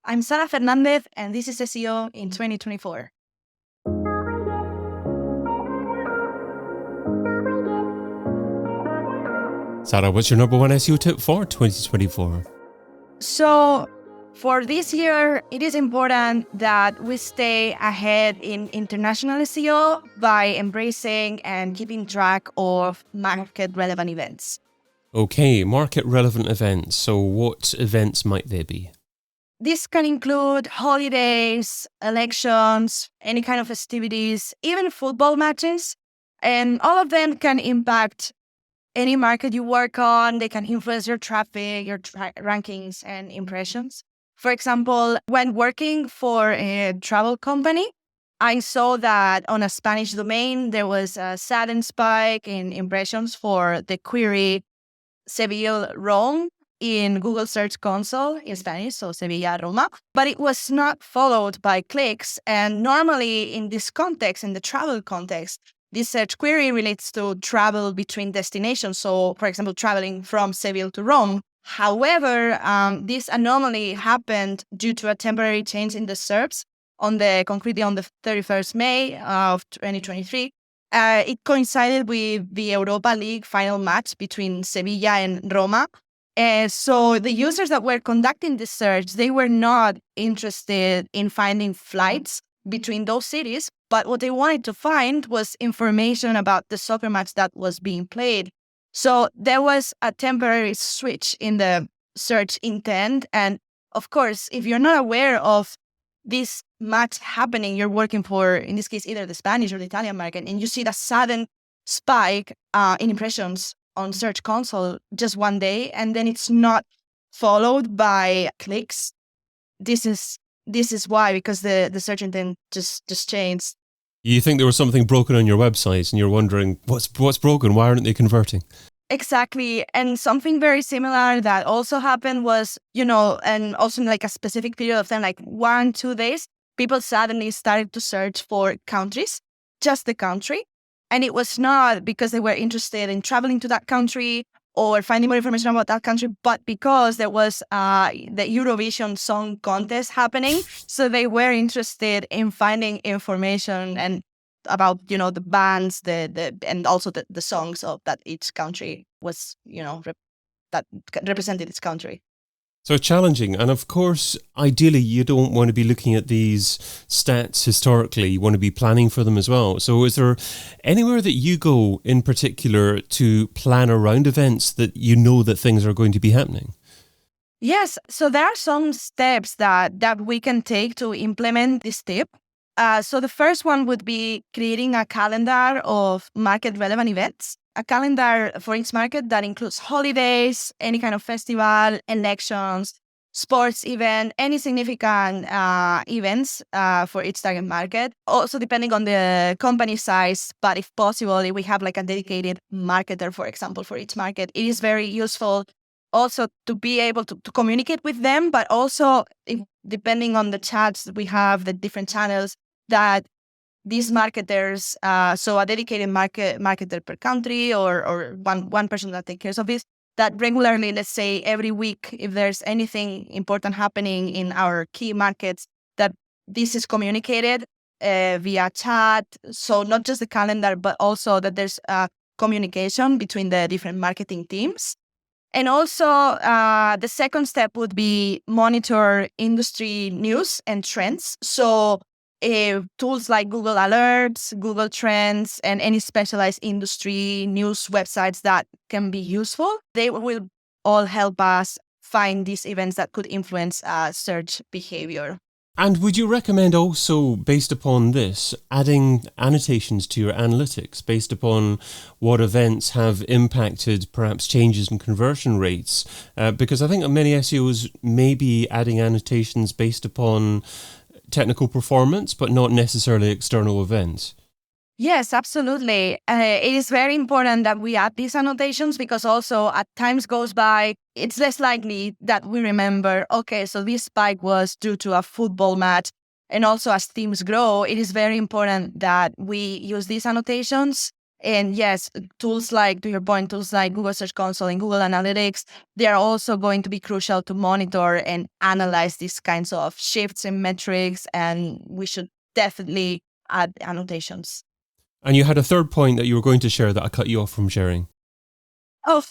I'm Sara Fernández, and this is SEO in 2024. Sara, what's your number one SEO tip for 2024? So for this year, it is important that we stay ahead in international SEO by embracing and keeping track of market-relevant events. Okay, market-relevant events. So what events might they be? This can include holidays, elections, any kind of festivities, even football matches, and all of them can impact any market you work on. They can influence your traffic, your rankings, and impressions. For example, when working for a travel company, I saw that on a Spanish domain, there was a sudden spike in impressions for the query Seville Rome in Google Search Console in Spanish, so Sevilla Roma, but it was not followed by clicks. And normally in this context, in the travel context, this search query relates to travel between destinations. So, for example, traveling from Seville to Rome. However, this anomaly happened due to a temporary change in the SERPs concretely on the 31st May of 2023. It coincided with the Europa League final match between Sevilla and Roma. So the users that were conducting this search, they were not interested in finding flights between those cities, but what they wanted to find was information about the soccer match that was being played. So there was a temporary switch in the search intent. And of course, if you're not aware of this match happening, you're working for, in this case, either the Spanish or the Italian market, and you see the sudden spike in impressions on Search Console just one day, and then it's not followed by clicks. This is why, because the search intent just changed. You think there was something broken on your website and you're wondering, what's broken? Why aren't they converting? Exactly. And something very similar that also happened was, and also in like a specific period of time, like 1-2 days, people suddenly started to search for countries, just the country. And it was not because they were interested in traveling to that country or finding more information about that country, but because there was the Eurovision Song Contest happening. So they were interested in finding information and about, the bands, and also the songs of that each country was, that represented its country. So challenging. And of course, ideally, you don't want to be looking at these stats historically. You want to be planning for them as well. So is there anywhere that you go in particular to plan around events that you know that things are going to be happening? Yes. So there are some steps that we can take to implement this tip. So the first one would be creating a calendar of market relevant events. A calendar for each market that includes holidays, any kind of festival, elections, sports event, any significant events for each target market. Also, depending on the company size, but if possible, if we have like a dedicated marketer, for example, for each market, it is very useful also to be able to communicate with them, but also depending on the chats that we have, the different channels, that these marketers, so a dedicated marketer per country or one person that takes care of this, that regularly, let's say every week, if there's anything important happening in our key markets, that this is communicated via chat. So not just the calendar, but also that there's communication between the different marketing teams. And also the second step would be monitor industry news and trends. So tools like Google Alerts, Google Trends, and any specialized industry news websites that can be useful. They will all help us find these events that could influence search behavior. And would you recommend also, based upon this, adding annotations to your analytics based upon what events have impacted perhaps changes in conversion rates? Because I think many SEOs may be adding annotations based upon technical performance, but not necessarily external events. Yes, absolutely. It is very important that we add these annotations because also as times goes by, it's less likely that we remember, okay, so this spike was due to a football match. And also as teams grow, it is very important that we use these annotations And yes, tools like, to your point, tools like Google Search Console and Google Analytics, they are also going to be crucial to monitor and analyze these kinds of shifts in metrics. And we should definitely add annotations. And you had a third point that you were going to share that I cut you off from sharing. Oh,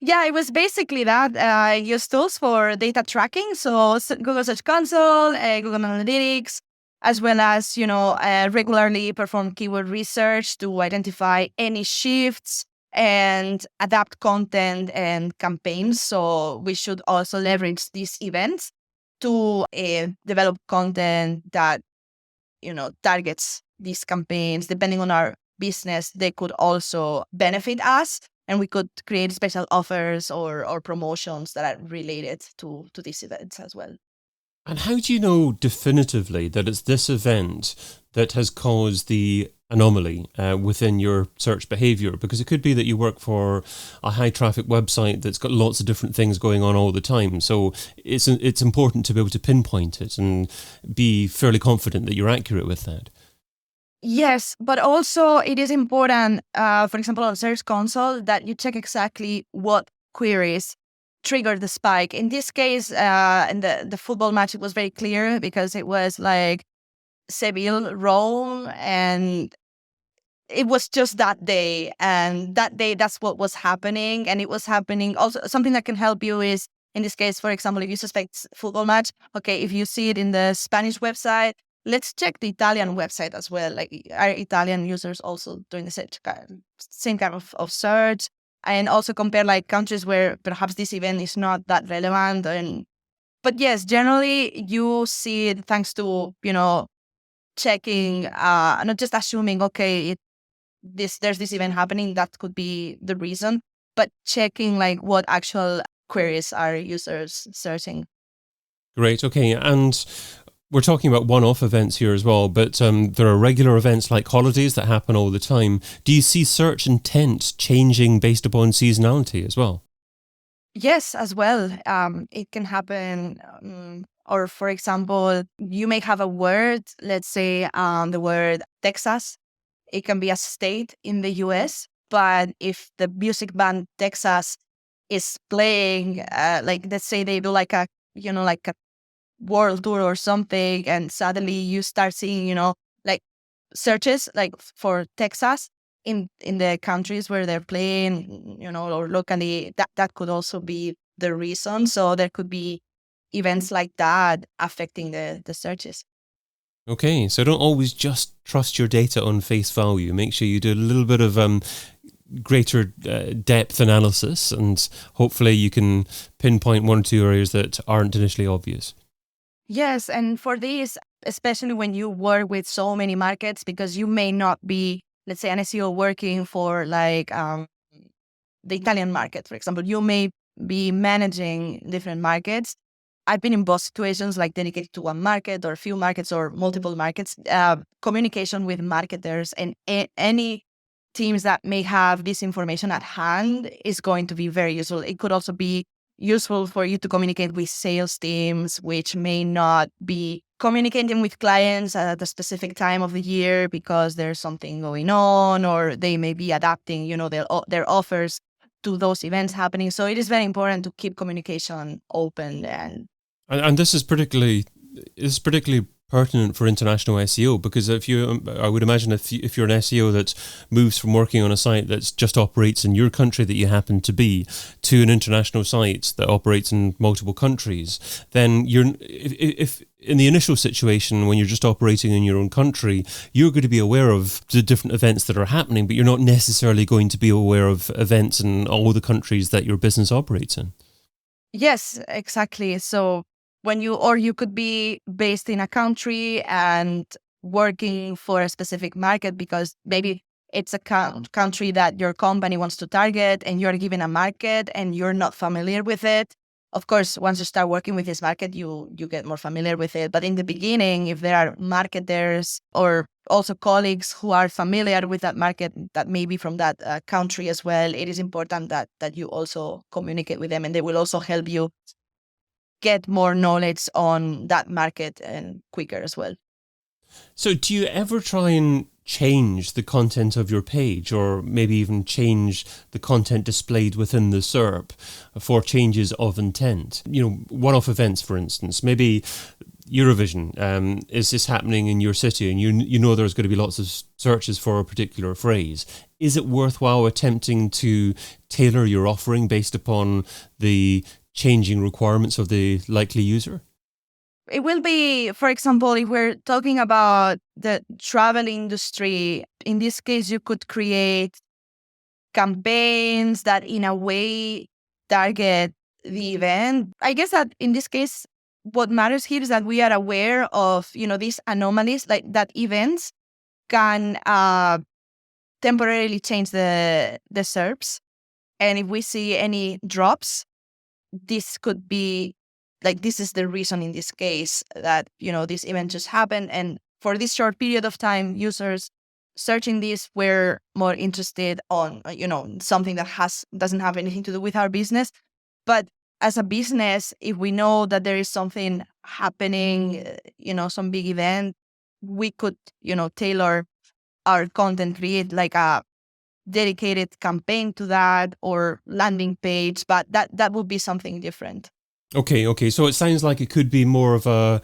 yeah, it was basically that. I use tools for data tracking. So Google Search Console, Google Analytics, as well as, regularly perform keyword research to identify any shifts and adapt content and campaigns. So we should also leverage these events to develop content that, targets these campaigns. Depending on our business, they could also benefit us, and we could create special offers or promotions that are related to these events as well. And how do you know definitively that it's this event that has caused the anomaly within your search behavior? Because it could be that you work for a high traffic website that's got lots of different things going on all the time. So it's important to be able to pinpoint it and be fairly confident that you're accurate with that. Yes, but also it is important, for example, on Search Console, that you check exactly what queries triggered the spike. In this case, in the football match, it was very clear because it was like Seville, Rome, and it was just that day. And that day, that's what was happening. And it was happening. Also, something that can help you is, in this case, for example, if you suspect football match, okay, if you see it in the Spanish website, let's check the Italian website as well. Like, are Italian users also doing the same kind of search? And also compare like countries where perhaps this event is not that relevant. But yes, generally you see it thanks to, checking, not just assuming, okay, there's this event happening, that could be the reason, but checking like what actual queries are users searching. Great. Okay. And we're talking about one-off events here as well, but there are regular events like holidays that happen all the time. Do you see search intent changing based upon seasonality as well? Yes, as well. It can happen. Or for example, you may have a word, let's say the word Texas. It can be a state in the US, but if the music band Texas is playing, like let's say they do like a world tour or something, and suddenly you start seeing, like searches like for Texas in the countries where they're playing, or locally, that could also be the reason. So there could be events like that affecting the searches. Okay, so don't always just trust your data on face value. Make sure you do a little bit of greater depth analysis, and hopefully you can pinpoint one or two areas that aren't initially obvious. Yes, and for this, especially when you work with so many markets, because you may not be, let's say, an SEO working for like the Italian market, for example, you may be managing different markets. I've been in both situations, like dedicated to one market or a few markets or multiple markets. Communication with marketers and any teams that may have this information at hand is going to be very useful. It could also be useful for you to communicate with sales teams, which may not be communicating with clients at a specific time of the year because there's something going on, or they may be adapting, their offers to those events happening. So it is very important to keep communication open. And this is particularly pertinent for international SEO, because I would imagine if you're an SEO that moves from working on a site that just operates in your country that you happen to be to an international site that operates in multiple countries, then if in the initial situation when you're just operating in your own country, you're going to be aware of the different events that are happening, but you're not necessarily going to be aware of events in all the countries that your business operates in. Yes, exactly. So you could be based in a country and working for a specific market because maybe it's a country that your company wants to target, and you're given a market and you're not familiar with it. Of course, once you start working with this market, you get more familiar with it. But in the beginning, if there are marketers or also colleagues who are familiar with that market that may be from that country as well, it is important that you also communicate with them, and they will also help you get more knowledge on that market and quicker as well. So do you ever try and change the content of your page, or maybe even change the content displayed within the SERP for changes of intent. One-off events, for instance, maybe Eurovision, is this happening in your city, and you know there's going to be lots of searches for a particular phrase. Is it worthwhile attempting to tailor your offering based upon the changing requirements of the likely user? It will be, for example, if we're talking about the travel industry, in this case, you could create campaigns that in a way target the event. I guess that in this case, what matters here is that we are aware of, these anomalies, like that events can temporarily change the SERPs. And if we see any drops, this could be like, this is the reason in this case that, this event just happened. And for this short period of time, users searching this were more interested on, something that doesn't have anything to do with our business. But as a business, if we know that there is something happening, some big event, we could, tailor our content, create like a dedicated campaign to that or landing page, but that would be something different. Okay. So it sounds like it could be more of a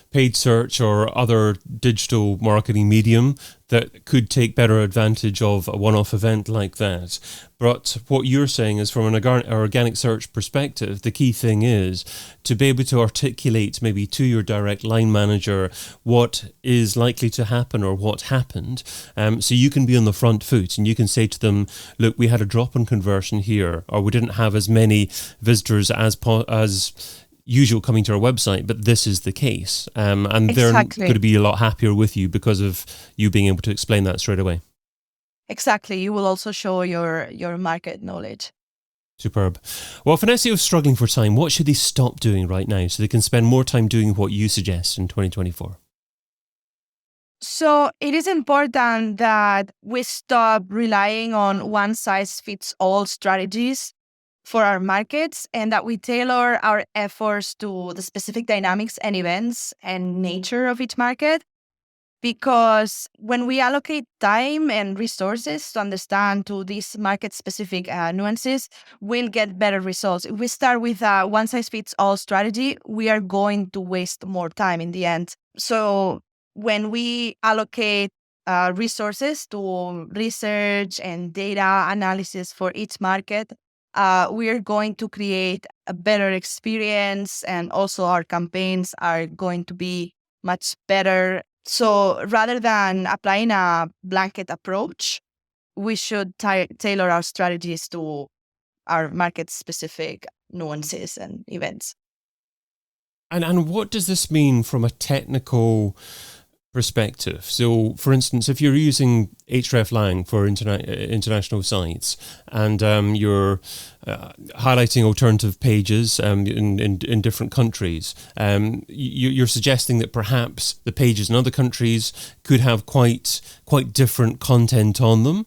paid search or other digital marketing medium that could take better advantage of a one-off event like that. But what you're saying is, from an organic search perspective, the key thing is to be able to articulate maybe to your direct line manager what is likely to happen or what happened. So you can be on the front foot and you can say to them, look, we had a drop in conversion here, or we didn't have as many visitors as usual coming to our website, but this is the case. And Exactly. They're going to be a lot happier with you because of you being able to explain that straight away. Exactly. You will also show your market knowledge. Superb. Well, if an SEO is struggling for time, what should they stop doing right now so they can spend more time doing what you suggest in 2024? So it is important that we stop relying on one-size-fits-all strategies for our markets, and that we tailor our efforts to the specific dynamics and events and nature of each market. Because when we allocate time and resources to understand to these market-specific nuances, we'll get better results. If we start with a one-size-fits-all strategy, we are going to waste more time in the end. So when we allocate resources to research and data analysis for each market, we are going to create a better experience, and also our campaigns are going to be much better. So rather than applying a blanket approach, we should tailor our strategies to our market-specific nuances and events. And what does this mean from a technical perspective? So, for instance, if you're using hreflang for international sites, and you're highlighting alternative pages in different countries, you're suggesting that perhaps the pages in other countries could have quite different content on them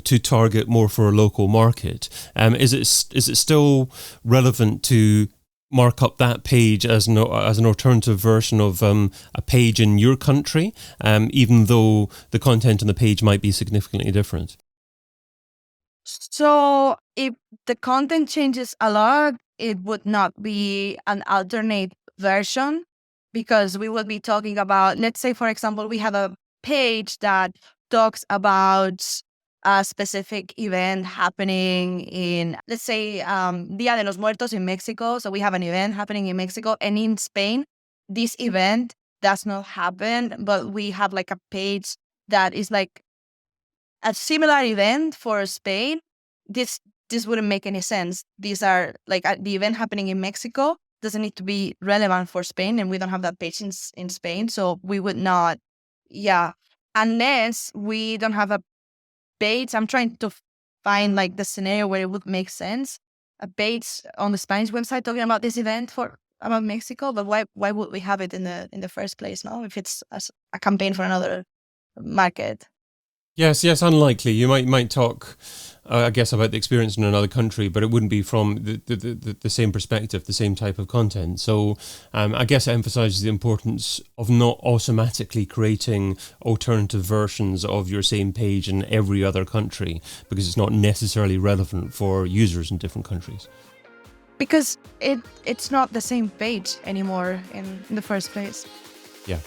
to target more for a local market. Is it still relevant to mark up that page as an alternative version of a page in your country, even though the content on the page might be significantly different? So if the content changes a lot, it would not be an alternate version, because we will be talking about, let's say, for example, we have a page that talks about a specific event happening in, let's say, Dia de los Muertos in Mexico. So we have an event happening in Mexico, and in Spain, this event does not happen, but we have like a page that is like a similar event for Spain. This wouldn't make any sense. These are like the event happening in Mexico doesn't need to be relevant for Spain, and we don't have that page in Spain. So we would not, unless we don't have a page. I'm trying to find like the scenario where it would make sense. A page on the Spanish website talking about this event about Mexico, but why would we have it in the first place? No, if it's a campaign for another market. Yes, unlikely. You might talk, I guess, about the experience in another country, but it wouldn't be from the same perspective, the same type of content. So I guess it emphasizes the importance of not automatically creating alternative versions of your same page in every other country, because it's not necessarily relevant for users in different countries. Because it's not the same page anymore in the first place. Yeah.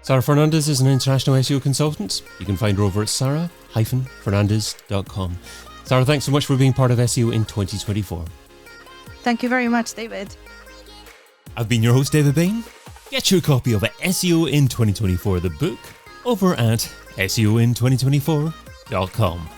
Sara Fernández is an international SEO consultant. You can find her over at sara-fernandez.com. Sara, thanks so much for being part of SEO in 2024. Thank you very much, David. I've been your host, David Bain. Get your copy of SEO in 2024, the book, over at seoin2024.com.